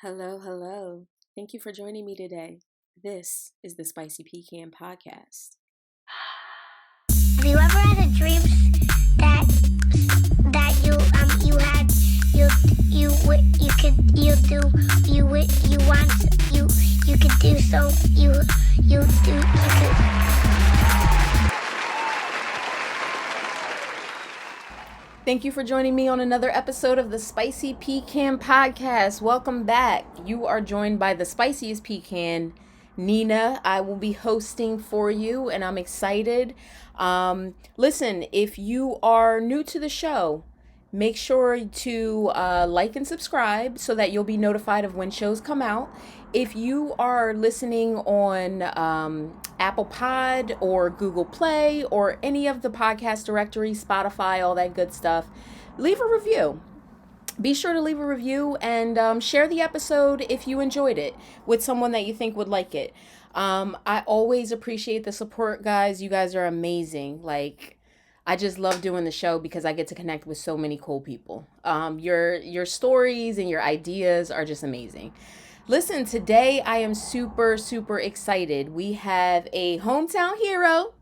Hello, hello. Thank you for joining me today. This is the Spicy Pecan Podcast. Have you ever had a dream that you could do so you could. Thank you for joining me on another episode of the Spicy Pecan Podcast. Welcome back. You are joined by the spiciest pecan, Nina. I will be hosting for you, and I'm excited. Listen, if you are new to the show, make sure to like and subscribe so that you'll be notified of when shows come out. If you are listening on Apple Pod or Google Play or any of the podcast directories, Spotify, all that good stuff, leave a review. Be sure to leave a review and share the episode if you enjoyed it with someone that you think would like it. I always appreciate the support, guys. You guys are amazing. I just love doing the show because I get to connect with so many cool people. Your stories and your ideas are just amazing. Listen, today I am super excited. We have a hometown hero,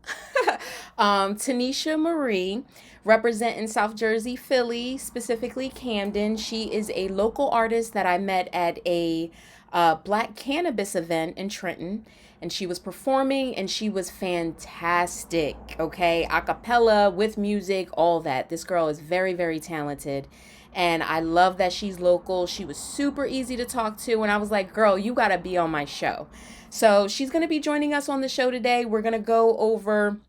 Tanisha Marie, representing South Jersey, Philly, specifically Camden. She is a local artist that I met at a Black cannabis event in Trenton, and she was performing and she was fantastic. Okay, a cappella with music, all that. This girl is very talented, and I love that she's local. She was super easy to talk to, and I was like, girl, you gotta be on my show. So she's gonna be joining us on the show today. We're gonna go over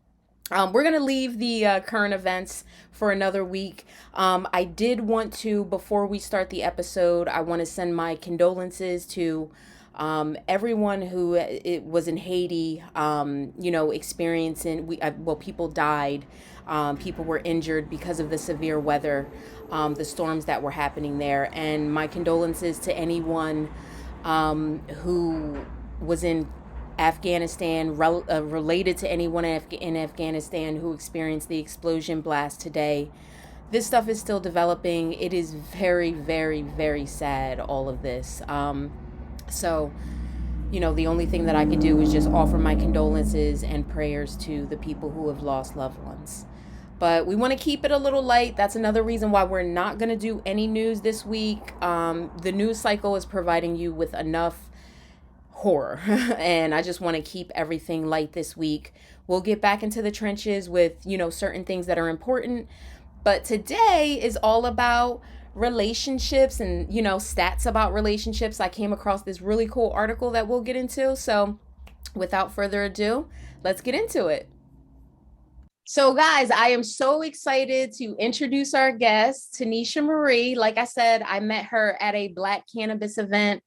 we're going to leave the current events for another week. I did want to, before we start the episode, I want to send my condolences to everyone who it was in Haiti, experiencing, people died. People were injured because of the severe weather, the storms that were happening there. And my condolences to anyone who was in Afghanistan, related to anyone in Afghanistan who experienced the explosion blast today. This stuff is still developing. It is very sad, all of this. So, the only thing that I could do is just offer my condolences and prayers to the people who have lost loved ones. But we want to keep it a little light. That's another reason why we're not going to do any news this week. The news cycle is providing you with enough horror and I just want to keep everything light this week. We'll get back into the trenches with certain things that are important, but today is all about relationships and stats about relationships. I came across this really cool article that we'll get into, so without further ado, let's get into it. So guys, I am so excited to introduce our guest, Tanisha Marie. Like I said, I met her at a Black cannabis event.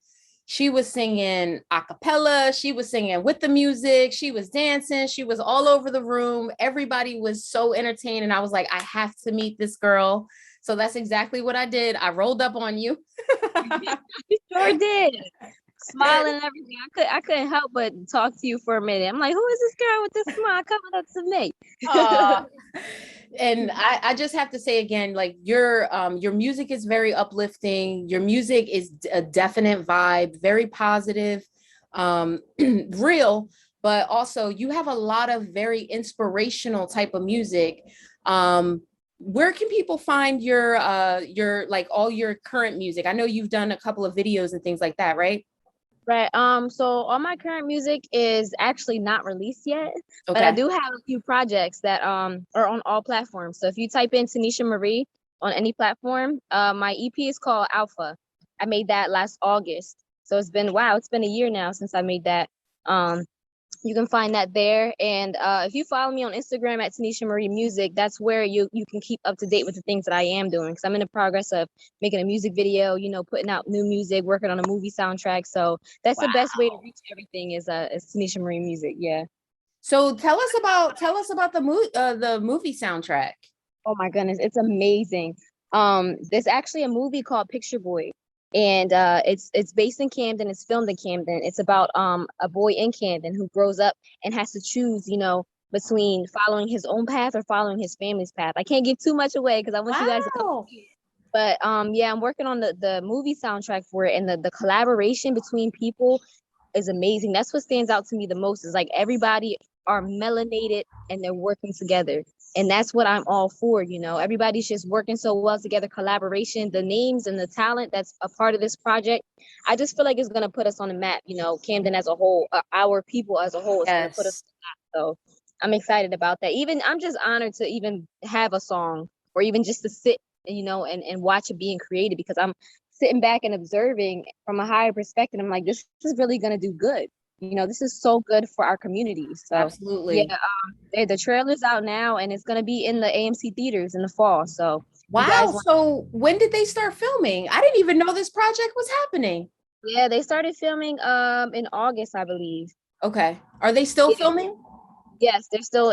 She was singing a cappella. She was singing with the music. She was dancing. She was all over the room. Everybody was so entertained. And I was like, I have to meet this girl. So that's exactly what I did. I rolled up on you. You sure did. Smiling and everything. I couldn't help but talk to you for a minute. I'm like, who is this girl with this smile coming up to me? And I just have to say again, like your music is very uplifting. Your music is a definite vibe, very positive, real, but also you have a lot of very inspirational type of music. Where can people find your like all your current music? I know you've done a couple of videos and things like that, right? Right. So all my current music is actually not released yet, Okay. but I do have a few projects that are on all platforms. So if you type in Tanisha Marie on any platform, my EP is called Alpha. I made that last August. So it's been a year now since I made that. You can find that there. And if you follow me on Instagram at Tanisha Marie Music, that's where you can keep up to date with the things that I am doing. Because I'm in the progress of making a music video, putting out new music, working on a movie soundtrack. So that's the best way to reach everything is Tanisha Marie Music. Yeah. So tell us about the movie soundtrack. Oh my goodness, it's amazing. There's actually a movie called Picture Boy. And it's based in Camden. It's filmed in Camden. It's about a boy in Camden who grows up and has to choose, between following his own path or following his family's path. I can't give too much away because I want you guys to come. But yeah, I'm working on the movie soundtrack for it, and the collaboration between people is amazing. That's what stands out to me the most, is like everybody are melanated and they're working together. And that's what I'm all for, you know. Everybody's just working so well together, collaboration, the names and the talent that's a part of this project. I just feel like it's gonna put us on the map, you know, Camden as a whole, our people as a whole is gonna put us Yes. on the map. So I'm excited about that. Even I'm just honored to even have a song, or even just to sit, you know, and watch it being created, because I'm sitting back and observing from a higher perspective. I'm like, this is really gonna do good. You know, this is so good for our community. So yeah, Absolutely. the trailer's out now, and it's gonna be in the AMC theaters in the fall. So you guys Wow. want? So when did they start filming? I didn't even know this project was happening. Yeah, they started filming in August, I believe. Okay. Are they still Yeah. filming? Yes, they're still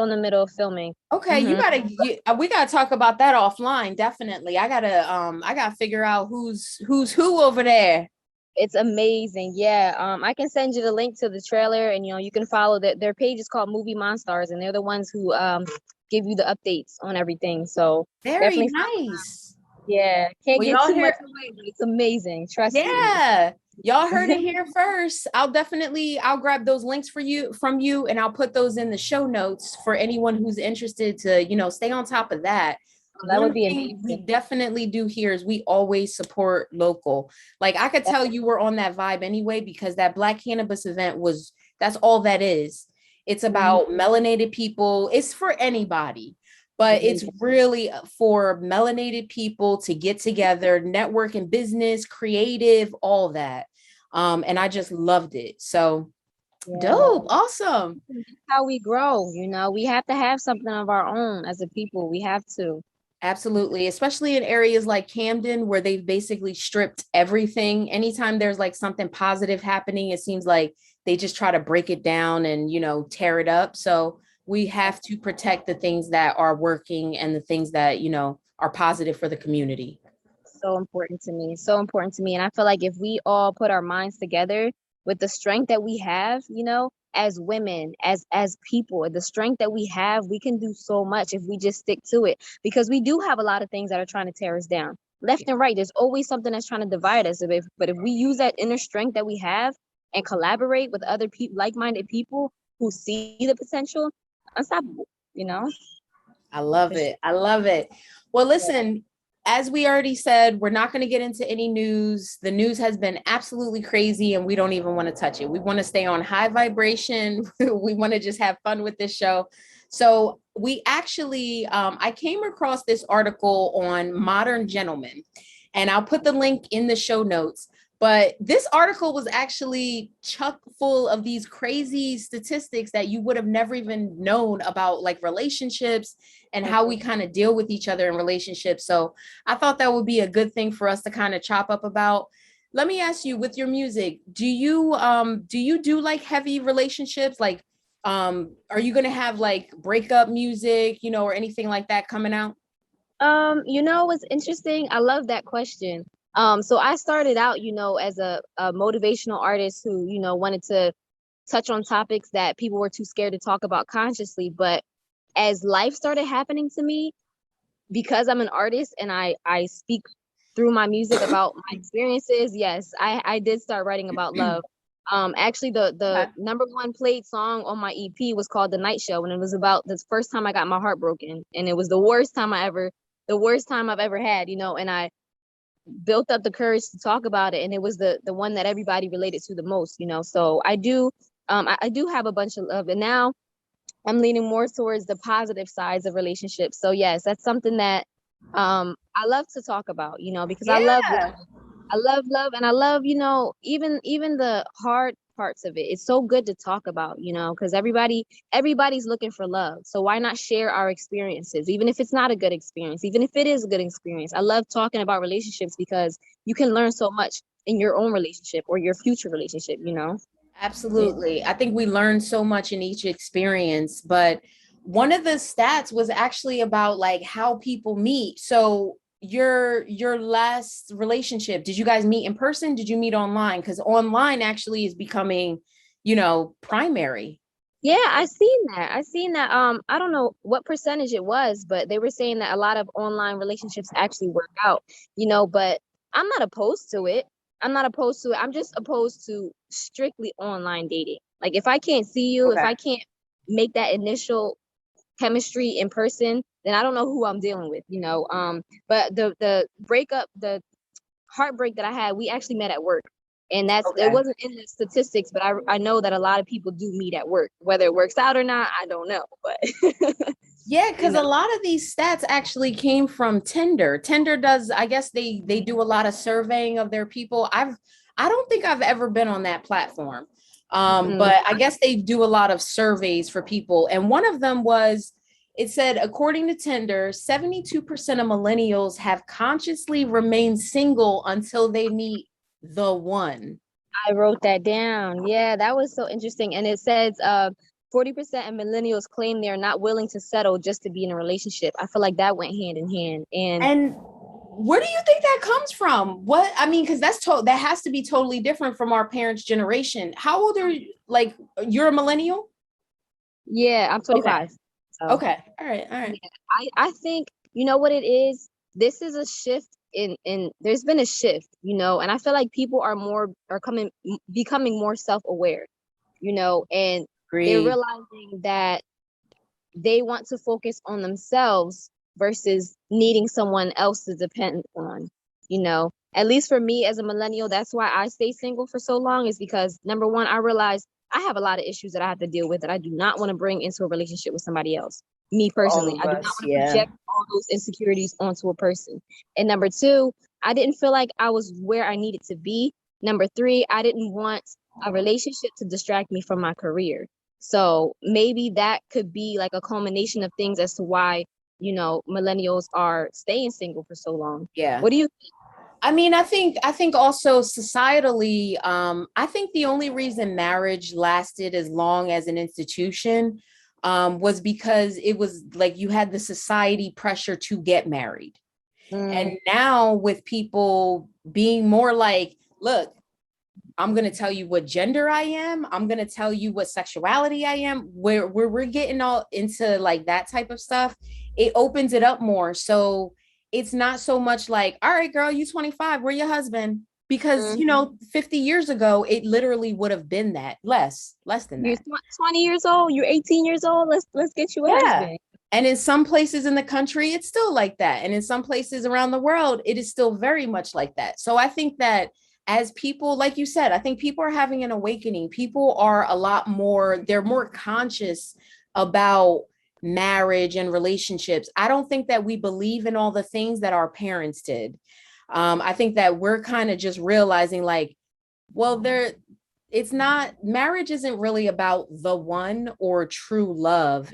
in the middle of filming. Okay, Hmm. we gotta talk about that offline. Definitely. I gotta figure out who's who over there. It's amazing. Yeah. I can send you the link to the trailer, and you know, you can follow that. Their page is called Movie Monstars, and they're the ones who give you the updates on everything. So Very definitely, nice. yeah. Can't Well, give y'all too much hear, away, but it's amazing. Trust me. yeah. Y'all heard it here first. I'll grab those links for you from you and I'll put those in the show notes for anyone who's interested to, stay on top of that. That would One be thing we amazing. definitely do here is we always support local. Like I could tell you were on that vibe anyway, because that Black Cannabis event that's all that is. It's Mhm. about melanated people. It's for anybody, but it's Amazing. really for melanated people to get together, network in business, creative, all that. And I just loved it. So Yeah. dope, awesome. That's how we grow, you know. We have to have something of our own as a people. We have to. Absolutely, especially in areas like Camden where they've basically stripped everything. Anytime there's like something positive happening, it seems like they just try to break it down and, tear it up. So we have to protect the things that are working and the things that, are positive for the community. So important to me. So important to me. And I feel like if we all put our minds together with the strength that we have, you know, as women, as people, the strength that we have, we can do so much if we just stick to it. Because we do have a lot of things that are trying to tear us down. Left and right. There's always something that's trying to divide us. But if we use that inner strength that we have and collaborate with other people, like-minded people who see the potential, unstoppable, you know? I love For sure. it. I love it. Well, Yeah. listen, as we already said, we're not going to get into any news. The news has been absolutely crazy and we don't even want to touch it. We want to stay on high vibration. We want to just have fun with this show. So, we actually, I came across this article on Modern Gentleman, and I'll put the link in the show notes. But this article was actually chock full of these crazy statistics that you would have never even known about, like relationships and how we kind of deal with each other in relationships. So I thought that would be a good thing for us to kind of chop up about. Let me ask you, with your music, do you do like heavy relationships? Like are you gonna have like breakup music, or anything like that coming out? You know what's interesting? I love that question. So I started out, you know, as a motivational artist who, you know, wanted to touch on topics that people were too scared to talk about consciously. But as life started happening to me, because I'm an artist and I speak through my music about my experiences, yes, I did start writing about love. Actually, the Okay. number one played song on my EP was called "The Night Show," and it was about the first time I got my heart broken, and it was the worst time I've ever had, you know. And I built up the courage to talk about it, and it was the one that everybody related to the most, you know. So I do, I do have a bunch of love, and now I'm leaning more towards the positive sides of relationships. So yes, that's something that I love to talk about, you know, because I love love. Yeah. I love love, and I love, you know, even the hard parts of it. It's so good to talk about, you know, because everybody's looking for love. So why not share our experiences, even if it's not a good experience, even if it is a good experience. I love talking about relationships because you can learn so much in your own relationship or your future relationship, you know. Yeah. Absolutely. I think we learn so much in each experience, but one of the stats was actually about like how people meet. So your last relationship, did you guys meet in person? Did you meet online? Because online actually is becoming, primary. Yeah, I seen that. I don't know what percentage it was, but they were saying that a lot of online relationships actually work out, but I'm not opposed to it. I'm not opposed to it. I'm just opposed to strictly online dating. Like if I can't see you, if Okay. I can't make that initial chemistry in person, then I don't know who I'm dealing with. But the heartbreak that I had, we actually met at work. And it Okay. wasn't in the statistics, but I know that a lot of people do meet at work. Whether it works out or not, I don't know. But Yeah, you because a know, lot of these stats actually came from Tinder. Tinder does, I guess they do a lot of surveying of their people. I don't think I've ever been on that platform. mm, But I guess they do a lot of surveys for people. And one of them was, it said, according to Tinder, 72% of millennials have consciously remained single until they meet the one. I wrote that down. Yeah, that was so interesting. And it says 40% of millennials claim they're not willing to settle just to be in a relationship. I feel like that went hand in hand. And And where do you think that comes from? What I mean, because that has to be totally different from our parents' generation. How old are you? Like, you're a millennial? yeah, I'm Okay. 25. So Okay. All right. All right. yeah, I think you know what it is. This is a shift in there's been a shift, and I feel like people are becoming more self-aware, and they're Agreed. realizing that they want to focus on themselves versus needing someone else to depend on, At least for me as a millennial, that's why I stay single for so long, is because number one, I realize I have a lot of issues that I have to deal with that I do not want to bring into a relationship with somebody else. Me All personally, of I do not us. want to Yeah. project all those insecurities onto a person. And number two, I didn't feel like I was where I needed to be. Number three, I didn't want a relationship to distract me from my career. So maybe that could be like a culmination of things as to why, millennials are staying single for so long. Yeah. What do you think? I mean, I think also societally, I think the only reason marriage lasted as long as an institution was because it was like you had the society pressure to get married. Mm, And now with people being more like, look, I'm going to tell you what gender I am. I'm going to tell you what sexuality I am. Where we're getting all into like that type of stuff, it opens it up more. So it's not so much like, all right, girl, you 25, where your husband? Because, mm. 50 years ago, it literally would have been that less than You're that. 20 years old. You're 18 years old. Let's get you a Yeah. husband. And in some places in the country, it's still like that. And in some places around the world, it is still very much like that. So I think that as people, like you said, I think people are having an awakening. People are they're more conscious about marriage and relationships. I don't think that we believe in all the things that our parents did. I think that we're kind of just realizing like, well, it's not, marriage isn't really about the one or true love.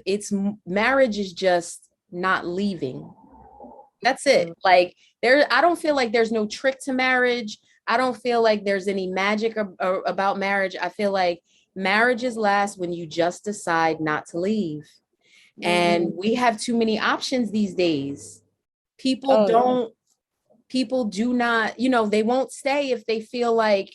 Marriage is just not leaving. That's it. Mm. Like, I don't feel like there's no trick to marriage. I don't feel like there's any magic about marriage. I feel like marriages last when you just decide not to leave. And Mm. we have too many options these days. People Oh yeah. don't People do not, they won't stay if they feel like,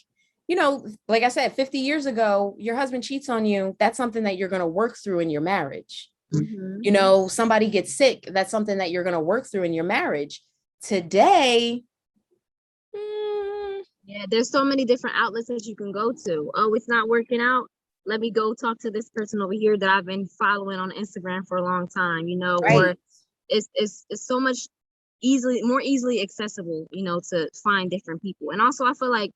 like I said, 50 years ago, your husband cheats on you. That's something that you're going to work through in your marriage. Hmm. Somebody gets sick. That's something that you're going to work through in your marriage. Today, mm, Yeah, there's so many different outlets that you can go to. Oh, it's not working out. Let me go talk to this person over here that I've been following on Instagram for a long time, or right. it's so much more easily accessible, to find different people. And also I feel like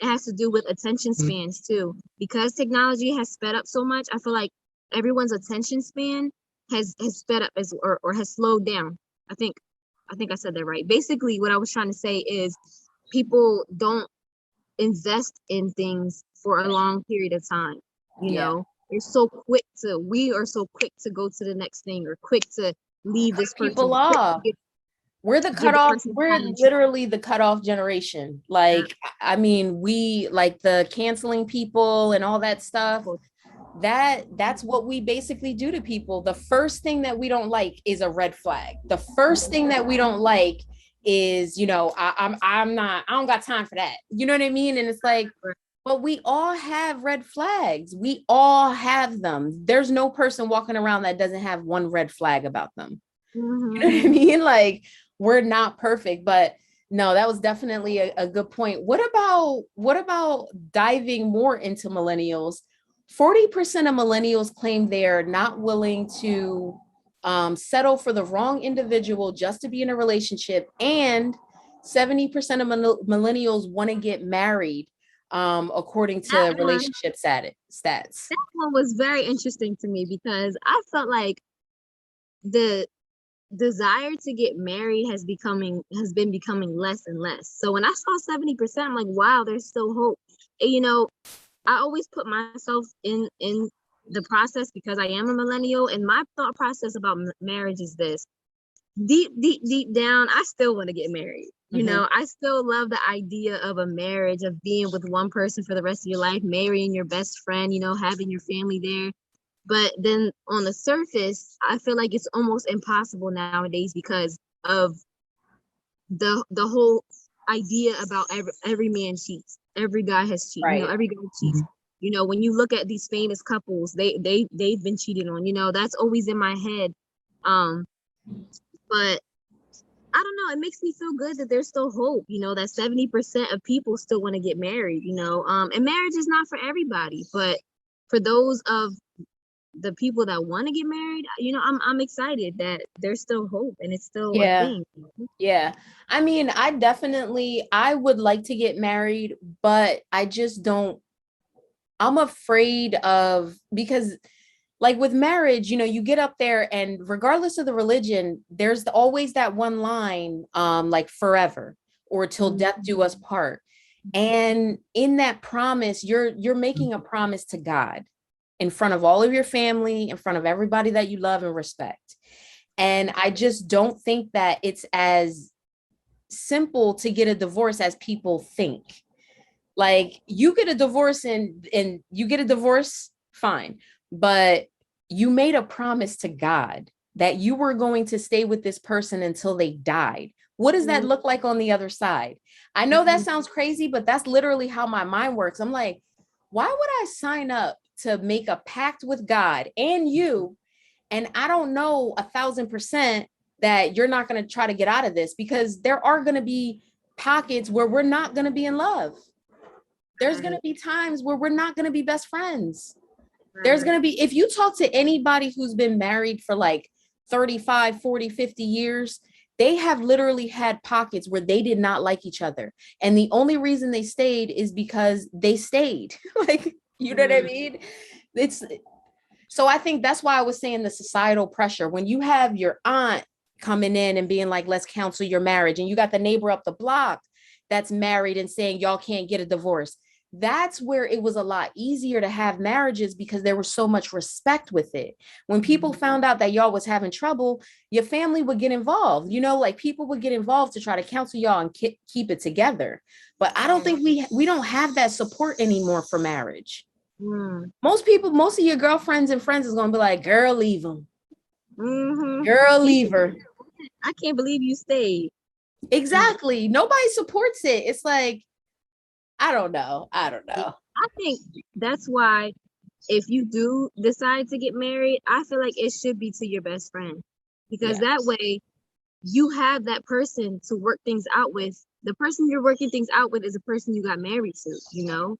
it has to do with attention spans too. Because technology has sped up so much, I feel like everyone's attention span has sped up or has slowed down. I think I said that right. Basically, what I was trying to say is people don't invest in things for a long period of time. You Yeah. know, we are so quick to go to the next thing or quick to leave this person, People or quick are. to We're the give the cutoff. person We're time to literally the cutoff generation. Like, I mean, we like the canceling people and all that stuff. That's what we basically do to people. The first thing that we don't like is a red flag. The first thing that we don't like is, I don't got time for that. You know what I mean? And it's like, But we all have red flags. We all have them. There's no person walking around that doesn't have one red flag about them. You know what I Mm-hmm. mean? Like, we're not perfect, but no, that was definitely a good point. What about diving more into millennials? 40% of millennials claim they're not willing to settle for the wrong individual just to be in a relationship, and 70% of millennials want to get married, according That to one, relationship stats. that one was very interesting to me because I felt like the desire to get married has been becoming less and less. So when I saw 70%, I'm like, wow, there's still hope. And, I always put myself in the process because I am a millennial, and my thought process about marriage is this: deep down, I still want to get married. Mm-hmm. I still love the idea of a marriage, of being with one person for the rest of your life, marrying your best friend, having your family there. But then on the surface, I feel like it's almost impossible nowadays because of the whole idea about every man cheats, every guy has cheated, Right. every guy cheats. When you look at these famous couples, they've been cheated on. That's always in my head. Um, but I don't know. It makes me feel good that there's still hope. That 70% of people still want to get married. And marriage is not for everybody, but for those of the people that want to get married, I'm excited that there's still hope and it's still a Yeah. thing. Yeah. I mean, I would like to get married, but I just don't, I'm afraid of, because like with marriage, you get up there and regardless of the religion, there's always that one line, like forever or till death do us part. And in that promise, you're making a promise to God in front of all of your family, in front of everybody that you love and respect. And I just don't think that it's as simple to get a divorce as people think. Like, you get a divorce and you get a divorce, fine, but you made a promise to God that you were going to stay with this person until they died. What does that look like on the other side? I know that sounds crazy, but that's literally how my mind works. I'm like, why would I sign up to make a pact with God and you, and I don't know 1,000% that you're not going to try to get out of this, because there are going to be pockets where we're not going to be in love. There's going to Right, be times where we're not going to be best friends. There's going right. to be, if you talk to anybody who's been married for like 35, 40, 50 years, they have literally had pockets where they did not like each other. And the only reason they stayed is because they stayed. Like, you know what I Mm, mean? It's So I think that's why I was saying the societal pressure. When you have your aunt coming in and being like, let's cancel your marriage, and you got the neighbor up the block that's married and saying y'all can't get a divorce. That's where it was a lot easier to have marriages because there was so much respect with it. When people found out that y'all was having trouble, your family would get involved. Like, people would get involved to try to counsel y'all and keep it together. But I don't think we don't have that support anymore for marriage. mm, Most of your girlfriends and friends is gonna be like, girl, leave them. mm-hmm. Girl, leave her. I can't believe you stayed. Mm. Exactly. Nobody supports it. It's like, I don't know. I don't know. I think that's why if you do decide to get married, I feel like it should be to your best friend, because Yeah. that way you have that person to work things out with. The person you're working things out with is a person you got married to.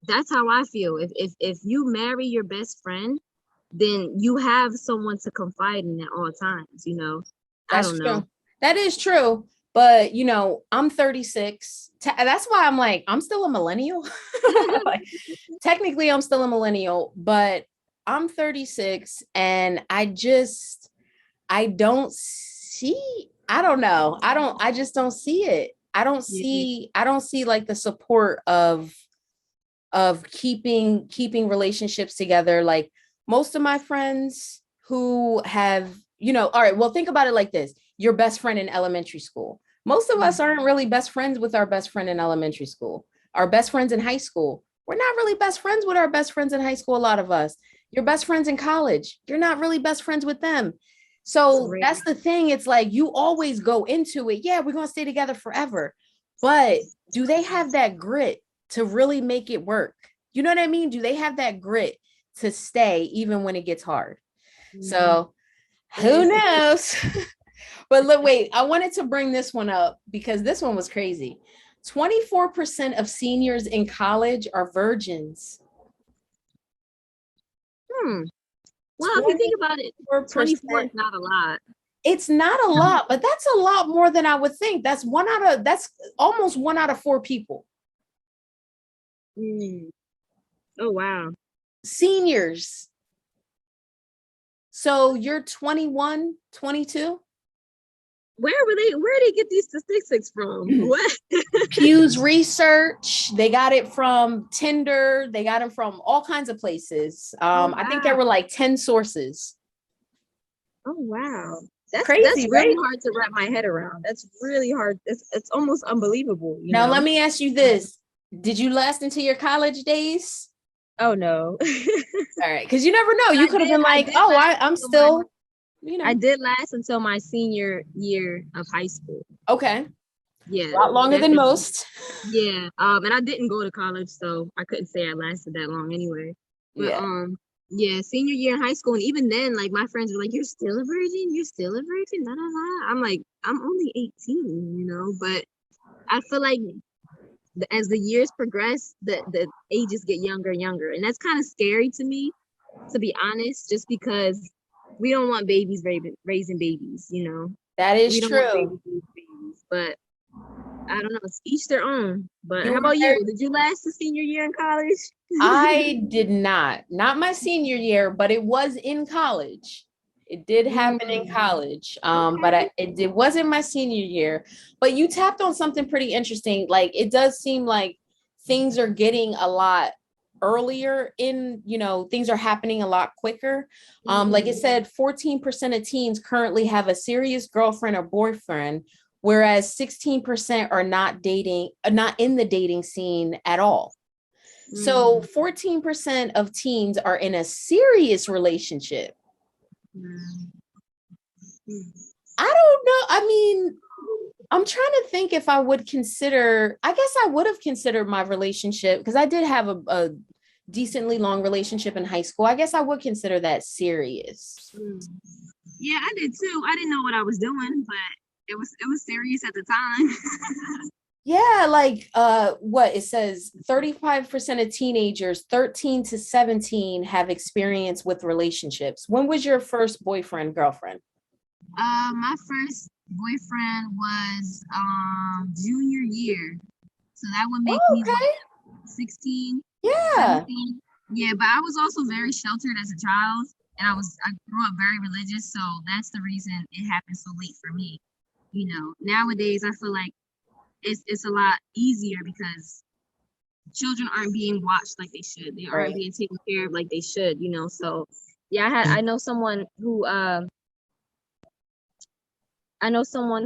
That's how I feel. If you marry your best friend, then you have someone to confide in at all times. I That's don't know. true. That is true. But I'm 36. That's why I'm like, I'm still a millennial. Like, technically, I'm still a millennial, but I'm 36, and I don't see, I don't know. I just don't see it. Yeah. I don't see like the support of keeping relationships together. Like, most of my friends who have, all right, well, think about it like this. Your best friend in elementary school. Most of us aren't really best friends with our best friend in elementary school. Our best friends in high school, we're not really best friends with our best friends in high school. A lot of us, your best friends in college, you're not really best friends with them. So Great. that's the thing. It's like, you always go into it, yeah, we're going to stay together forever. But do they have that grit to really make it work? You know what I mean? Do they have that grit to stay even when it gets hard? Mhm. So who knows? But look, wait, I wanted to bring this one up because this one was crazy. 24% of seniors in college are virgins. Well, if you think about it, 24 is 24%. not a lot. It's not a lot, but that's a lot more than I would think. That's almost 1 out of 4 people. Mm. Oh, wow. Seniors. So you're 21, 22. Where they get these statistics from? What? Pew's Research. They got it from Tinder. They got it from all kinds of places. Oh, I think there were wow. like 10 sources. Oh, wow. That's Crazy, really right? hard to wrap my head around. That's really hard. It's almost unbelievable, you Now, let know? me ask you this. Did you last into your college days? Oh, no. All right. Because you never know. But You could have been I like, did oh, last I'm until my still, you I know, did last until my senior year of high school. okay. Yeah, A lot longer than definitely. most. Yeah. And I didn't go to college, so I couldn't say I lasted that long anyway. But Yeah. yeah, senior year in high school, and even then, like my friends were like, "You're still a virgin? You're still a virgin?" Da, da, da. I'm like, I'm only 18, you know. But I feel like as the years progress, the ages get younger and younger, and that's kind of scary to me, to be honest. Just because we don't want babies raising babies, you know. That is We don't want true. babies raising babies, but I don't know. It's each their own. But You how were about you? very, Did you last the senior year in college? I did not my senior year, but it was in college. It did happen in Mm, college. But okay. it wasn't my senior year. But you tapped on something pretty interesting. Like it does seem like things are getting a lot earlier in, things are happening a lot quicker. Like it Mhm. said, 14% of teens currently have a serious girlfriend or boyfriend, whereas 16% are not in the dating scene at all. So Mm, 14% of teens are in a serious relationship. mm, mm. I don't know. I mean, I'm trying to think if I would consider, I guess I would have considered my relationship because I did have a decently long relationship in high school. I guess I would consider that serious. Mm. Yeah, I did too. I didn't know what I was doing, but it was serious at the time. Yeah, like what it says 35% of teenagers 13 to 17 have experience with relationships. When was your first boyfriend, girlfriend? My first boyfriend was junior year. So that would make Oh, me what, okay. 16, Yeah. 17. Yeah, but I was also very sheltered as a child, and I grew up very religious, so that's the reason it happened so late for me. You know, nowadays I feel like it's a lot easier because children aren't being watched like they should. They aren't Right. being taken care of like they should, you know. So yeah, I know someone who I know someone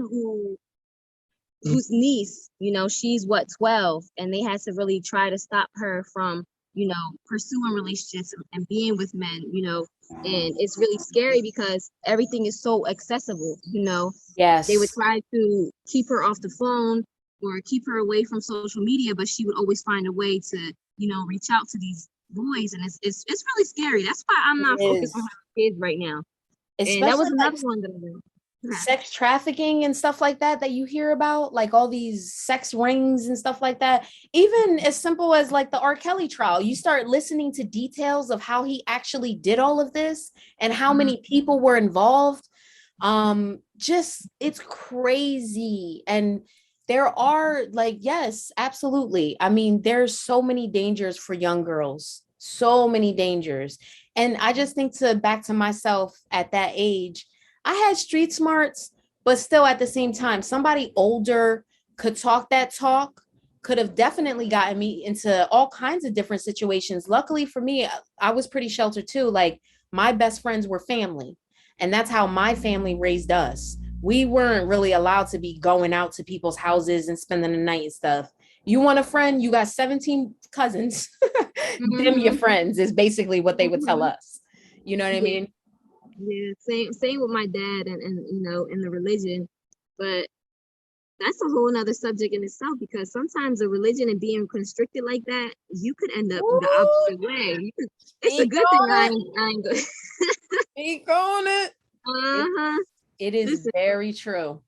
whose niece, you know, she's what, 12, and they had to really try to stop her from, you know, pursuing relationships and being with men, you know. And it's really scary because everything is so accessible, you know. They would Yes. try to keep her off the phone or keep her away from social media, but she would always find a way to, you know, reach out to these boys, and it's really scary. That's why I'm It not focused on is. having kids right now. And that Especially was like another one that I did. Yeah. sex trafficking and stuff like that you hear about, like all these sex rings and stuff like that. Even as simple as like the R. Kelly trial, you start listening to details of how he actually did all of this and how Mhm. many people were involved. Just it's crazy. And there are like, yes, absolutely. I mean, there's so many dangers for young girls, so many dangers. And I just think to back to myself at that age, I had street smarts, but still at the same time, somebody older could talk that talk, could have definitely gotten me into all kinds of different situations. Luckily for me, I was pretty sheltered too. Like my best friends were family, and that's how my family raised us. We weren't really allowed to be going out to people's houses and spending the night and stuff. You want a friend, you got 17 cousins. Them your Mhm. friends is basically what they would tell Mhm. us. You know what I Yeah. mean? Yeah, same with my dad and you know, in the religion. But that's a whole nother subject in itself, because sometimes a religion and being constricted like that, you could end up the Ooh, opposite way. It's a speak good thing on it. I ain't good. Speak on it. It, Uh-huh. it is Listen, very true.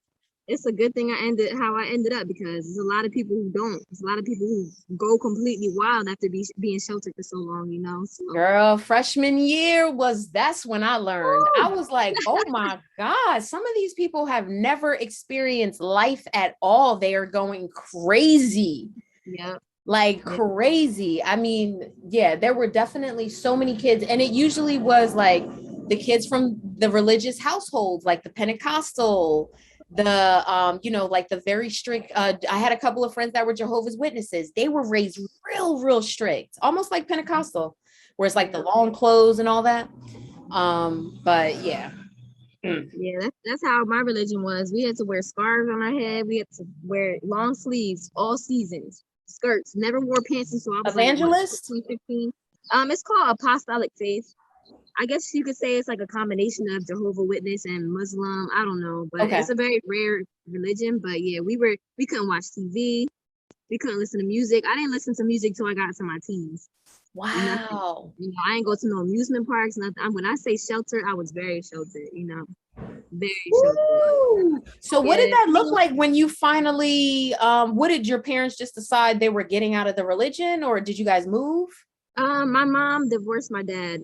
it's a good thing I ended how I ended up, because there's a lot of people who don't. There's a lot of people who go completely wild after being sheltered for so long, you know. So Girl, freshman year that's when I learned. I was like, oh my God, some of these people have never experienced life at all. They are going crazy. yeah. Like Yeah. crazy. I mean, yeah, there were definitely so many kids, and it usually was like the kids from the religious households, like the Pentecostal, like the very strict. I had a couple of friends that were Jehovah's Witnesses. They were raised real strict, almost like Pentecostal, where it's like the Yeah. long clothes and all that. But yeah. Yeah, that's how my religion was. We had to wear scarves on our head. We had to wear long sleeves all seasons, skirts. Never wore pants until I was like what, Evangelist? 14, 15. It's called apostolic faith. I guess you could say it's like a combination of Jehovah Witness and Muslim. I don't know, but Okay. it's a very rare religion. But yeah, we couldn't watch TV. We couldn't listen to music. I didn't listen to music till I got to my teens. Nothing. Wow. You know, I didn't go to no amusement parks. Nothing. When I say sheltered, I was very sheltered. You know, very sheltered. Woo! So what did Yeah, that look like when you finally what did your parents just decide they were getting out of the religion, or did you guys move? my mom divorced my dad.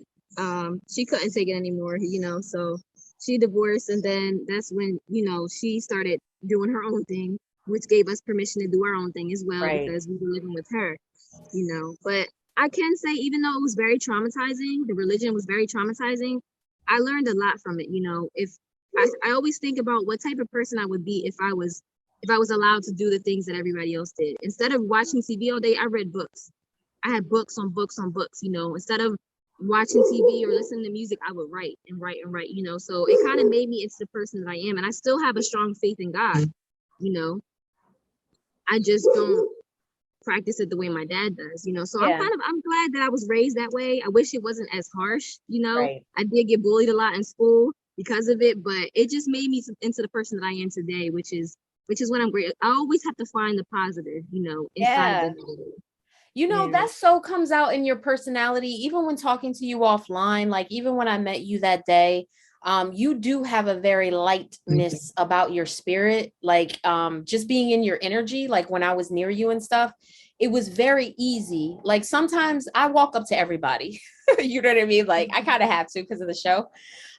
She couldn't take it anymore, you know, so she divorced, and then that's when, you know, she started doing her own thing, which gave us permission to do our own thing as well, Right. because we were living with her, you know. But I can say, even though it was very traumatizing, the religion was very traumatizing, I learned a lot from it, you know. If I always think about what type of person I would be if I was allowed to do the things that everybody else did. Instead of watching TV all day, I read books. I had books on books on books, you know. Instead of watching TV or listening to music, I would write and write and write, you know. So it kind of made me into the person that I am. And I still have a strong faith in God, you know. I just don't practice it the way my dad does, you know. So Yeah. I'm glad that I was raised that way. I wish it wasn't as harsh, you know. Right. I did get bullied a lot in school because of it, but it just made me into the person that I am today, which is what I'm great. I always have to find the positive, you know, inside of Yeah. the negative. You know, Yeah. that so comes out in your personality, even when talking to you offline, like even when I met you that day. You do have a very lightness about your spirit, like just being in your energy, like when I was near you and stuff, it was very easy. Like sometimes I walk up to everybody, you know what I mean? Like I kind of have to because of the show.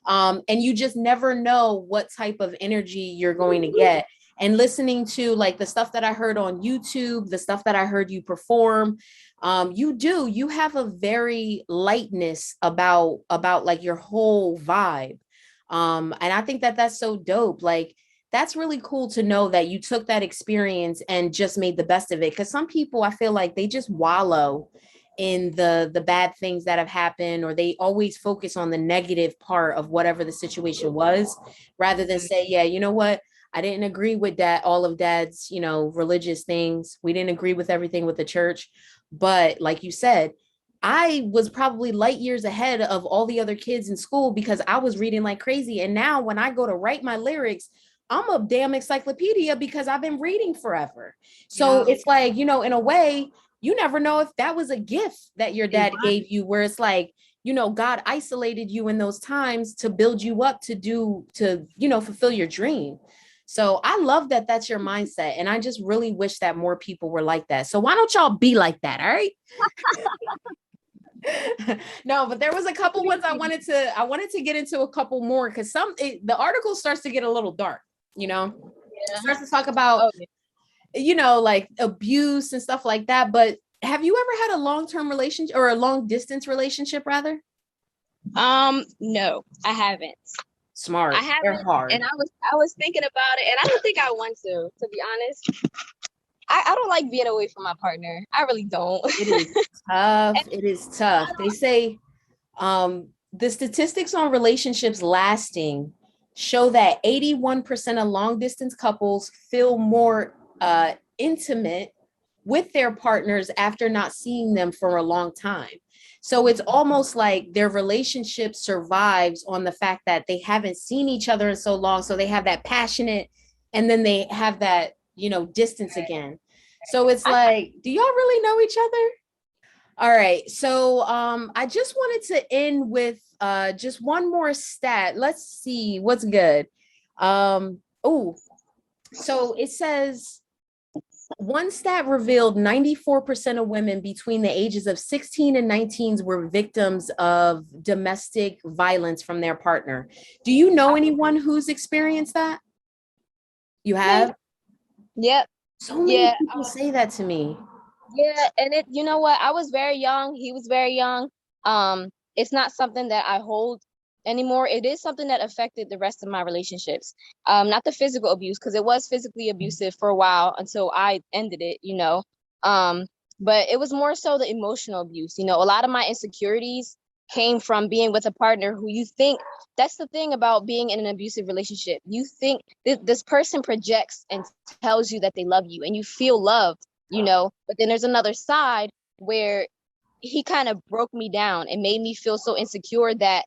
And you just never know what type of energy you're going to get. And listening to like the stuff that I heard on YouTube, the stuff that I heard you perform, you have a very lightness about like your whole vibe. And I think that that's so dope. Like that's really cool to know that you took that experience and just made the best of it. Because some people, I feel like they just wallow in the bad things that have happened, or they always focus on the negative part of whatever the situation was, rather than say, yeah, you know what, I didn't agree with that, all of dad's, you know, religious things. We didn't agree with everything with the church, but like you said, I was probably light years ahead of all the other kids in school because I was reading like crazy. And now when I go to write my lyrics, I'm a damn encyclopedia because I've been reading forever. So Yeah. it's like, you know, in a way, you never know if that was a gift that your It dad gave you, where it's like, you know, God isolated you in those times to build you up you know, fulfill your dream. So I love that that's your mindset. And I just really wish that more people were like that. So why don't y'all be like that? All right. No, but there was a couple ones I wanted to get into a couple more because the article starts to get a little dark, you know, it Yeah. starts to talk about, Oh, yeah. you know, like abuse and stuff like that. But have you ever had a long-term relationship or a long distance relationship rather? No, I haven't. Smart. I They're haven't, hard. and I was thinking about it, and I don't think I want to be honest. I don't like being away from my partner. I really don't. It is tough. And It is tough. They say the statistics on relationships lasting show that 81% of long distance couples feel more intimate with their partners after not seeing them for a long time. So it's almost like their relationship survives on the fact that they haven't seen each other in so long. So they have that passionate, and then they have that distance again. So it's like, do y'all really know each other? All right. So I just wanted to end with just one more stat. Let's see what's good. Oh, so it says one stat revealed 94% of women between the ages of 16 and 19 were victims of domestic violence from their partner. Do you know anyone who's experienced that? You have? Yep. So many people say that to me. Yeah, and you know what? I was very young. He was very young. It's not something that I hold anymore. It is something that affected the rest of my relationships. Not the physical abuse, because it was physically abusive for a while until I ended it, but it was more so the emotional abuse. A lot of my insecurities came from being with a partner who you think, that's the thing about being in an abusive relationship. You think this person projects and tells you that they love you and you feel loved, but then there's another side where he kind of broke me down and made me feel so insecure that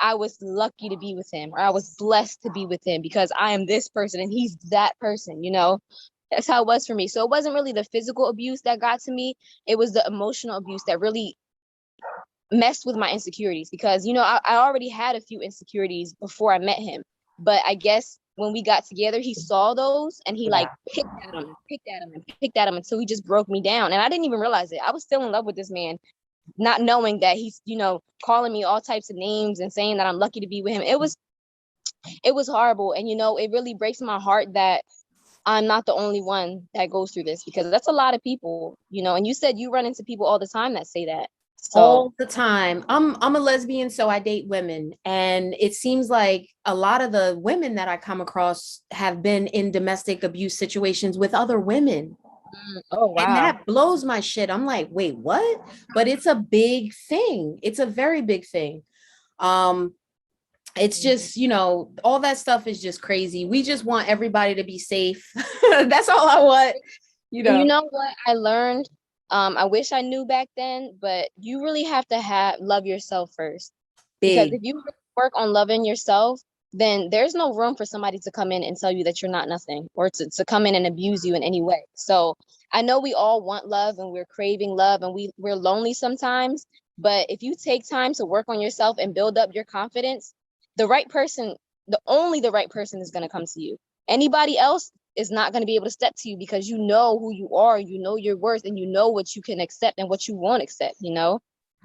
I was lucky to be with him, or I was blessed to be with him because I am this person and he's that person, That's how it was for me. So it wasn't really the physical abuse that got to me. It was the emotional abuse that really messed with my insecurities because, I already had a few insecurities before I met him. But I guess when we got together, he saw those and he picked at them and picked at them and picked at them until he just broke me down. And I didn't even realize it. I was still in love with this man, not knowing that he's, calling me all types of names and saying that I'm lucky to be with him. It was horrible. And, it really breaks my heart that I'm not the only one that goes through this, because that's a lot of people, and you said you run into people all the time that say that. So all the time. I'm a lesbian, so I date women. And it seems like a lot of the women that I come across have been in domestic abuse situations with other women. Oh, wow. And that blows my shit. I'm like, wait, what? But it's a big thing. It's a very big thing. It's just, all that stuff is just crazy. We just want everybody to be safe. That's all I want. You know what I learned? I wish I knew back then, but you really have to love yourself first. Because if you work on loving yourself, then there's no room for somebody to come in and tell you that you're not nothing, or to come in and abuse you in any way. So I know we all want love and we're craving love and we're lonely sometimes, but if you take time to work on yourself and build up your confidence, only the right person is going to come to you. Anybody else is not going to be able to step to you because you know who you are, you know your worth, and you know what you can accept and what you won't accept,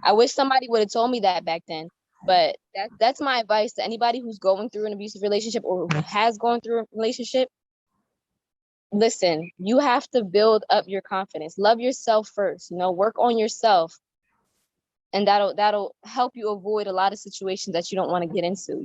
I wish somebody would have told me that back then. But that's my advice to anybody who's going through an abusive relationship or who has gone through a relationship. Listen, you have to build up your confidence. Love yourself first, work on yourself. And that'll help you avoid a lot of situations that you don't want to get into,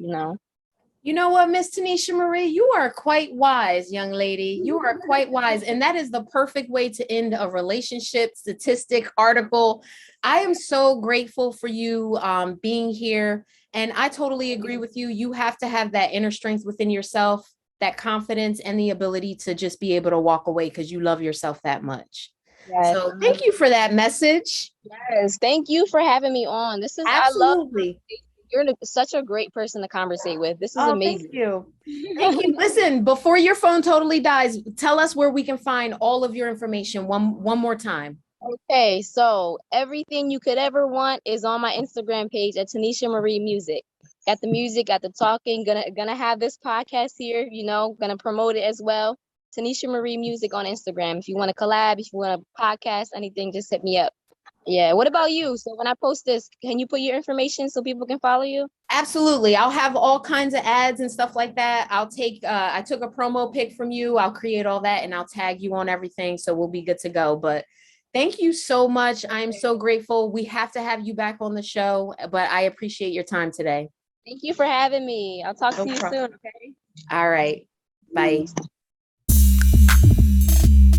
You know what, Miss Tanisha Marie, you are quite wise, young lady. You are quite wise. And that is the perfect way to end a relationship statistic article. I am so grateful for you being here. And I totally agree with you. You have to have that inner strength within yourself, that confidence, and the ability to just be able to walk away because you love yourself that much. Yes. So thank you for that message. Yes, thank you for having me on. Absolutely. You're such a great person to conversate with. This is amazing. Thank you. Thank you. Listen, before your phone totally dies, tell us where we can find all of your information one more time. Okay, so everything you could ever want is on my Instagram page at Tanisha Marie Music. Got the music, got the talking, gonna have this podcast here, gonna promote it as well. Tanisha Marie Music on Instagram. If you want to collab, if you want a podcast, anything, just hit me up. Yeah. What about you? So when I post this, can you put your information so people can follow you? Absolutely. I'll have all kinds of ads and stuff like that. I took a promo pic from you. I'll create all that and I'll tag you on everything. So we'll be good to go. But thank you so much. I'm so grateful. We have to have you back on the show, but I appreciate your time today. Thank you for having me. I'll talk to you soon. Okay. All right. Bye.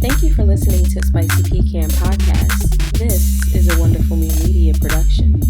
Thank you for listening to Spicy Pecan Podcast. This is a Wonderful Me Media production.